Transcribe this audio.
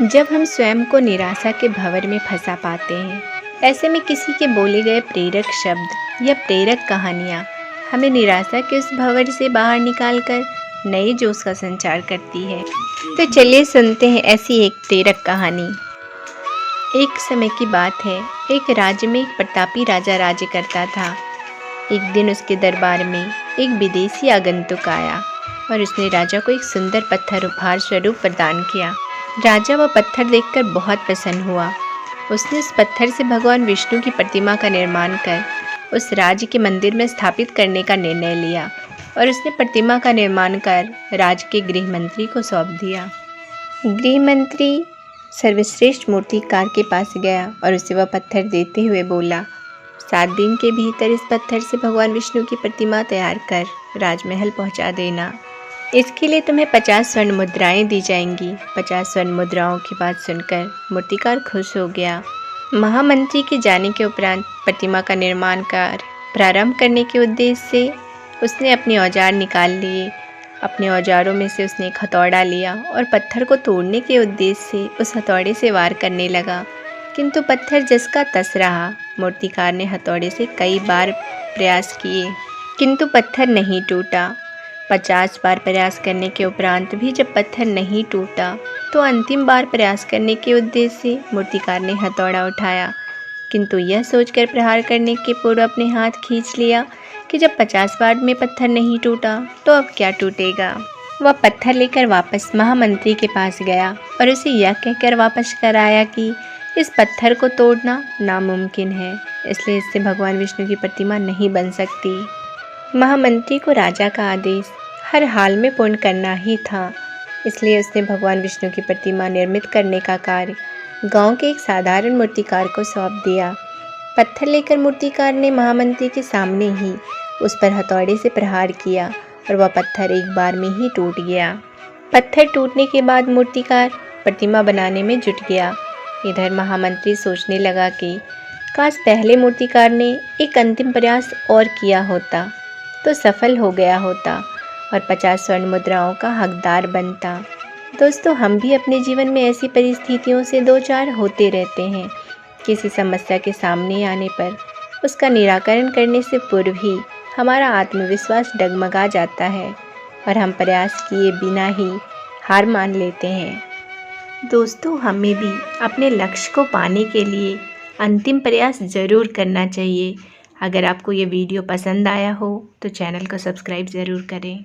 जब हम स्वयं को निराशा के भंवर में फंसा पाते हैं, ऐसे में किसी के बोले गए प्रेरक शब्द या प्रेरक कहानियाँ हमें निराशा के उस भंवर से बाहर निकालकर नए जोश का संचार करती है। तो चलिए सुनते हैं ऐसी एक प्रेरक कहानी। एक समय की बात है, एक राज्य में एक प्रतापी राजा राज्य करता था। एक दिन उसके दरबार में एक विदेशी आगंतुक आया और उसने राजा को एक सुंदर पत्थर उपहार स्वरूप प्रदान किया। राजा वह पत्थर देखकर बहुत प्रसन्न हुआ। उसने उस पत्थर से भगवान विष्णु की प्रतिमा का निर्माण कर उस राज्य के मंदिर में स्थापित करने का निर्णय लिया और उसने प्रतिमा का निर्माण कर राज्य के गृह मंत्री को सौंप दिया। गृह मंत्री सर्वश्रेष्ठ मूर्तिकार के पास गया और उसे वह पत्थर देते हुए बोला, 7 दिन के भीतर इस पत्थर से भगवान विष्णु की प्रतिमा तैयार कर राजमहल पहुंचा देना। इसके लिए तुम्हें 50 स्वर्ण मुद्राएं दी जाएंगी। 50 स्वर्ण मुद्राओं की बात सुनकर मूर्तिकार खुश हो गया। महामंत्री के जाने के उपरांत प्रतिमा का निर्माण कार्य प्रारंभ करने के उद्देश्य से उसने अपने औजार निकाल लिए। अपने औजारों में से उसने एक हथौड़ा लिया और पत्थर को तोड़ने के उद्देश्य से उस हथौड़े से वार करने लगा, किंतु पत्थर जस का तस रहा। मूर्तिकार ने हथौड़े से कई बार प्रयास किए, किंतु पत्थर नहीं टूटा। 50 बार प्रयास करने के उपरांत भी जब पत्थर नहीं टूटा, तो अंतिम बार प्रयास करने के उद्देश्य से मूर्तिकार ने हथौड़ा उठाया, किंतु यह सोचकर प्रहार करने के पूर्व अपने हाथ खींच लिया कि जब 50 बार में पत्थर नहीं टूटा तो अब क्या टूटेगा। वह पत्थर लेकर वापस महामंत्री के पास गया और उसे यह कहकर वापस कराया कि इस पत्थर को तोड़ना नामुमकिन है, इसलिए इससे भगवान विष्णु की प्रतिमा नहीं बन सकती। महामंत्री को राजा का आदेश हर हाल में पूर्ण करना ही था, इसलिए उसने भगवान विष्णु की प्रतिमा निर्मित करने का कार्य गांव के एक साधारण मूर्तिकार को सौंप दिया। पत्थर लेकर मूर्तिकार ने महामंत्री के सामने ही उस पर हथौड़े से प्रहार किया और वह पत्थर एक बार में ही टूट गया। पत्थर टूटने के बाद मूर्तिकार प्रतिमा बनाने में जुट गया। इधर महामंत्री सोचने लगा कि काश पहले मूर्तिकार ने एक अंतिम प्रयास और किया होता तो सफल हो गया होता और 50 स्वर्ण मुद्राओं का हकदार बनता। दोस्तों, हम भी अपने जीवन में ऐसी परिस्थितियों से दो चार होते रहते हैं। किसी समस्या के सामने आने पर उसका निराकरण करने से पूर्व ही हमारा आत्मविश्वास डगमगा जाता है और हम प्रयास किए बिना ही हार मान लेते हैं। दोस्तों, हमें भी अपने लक्ष्य को पाने के लिए अंतिम प्रयास ज़रूर करना चाहिए। अगर आपको ये वीडियो पसंद आया हो तो चैनल को सब्सक्राइब ज़रूर करें।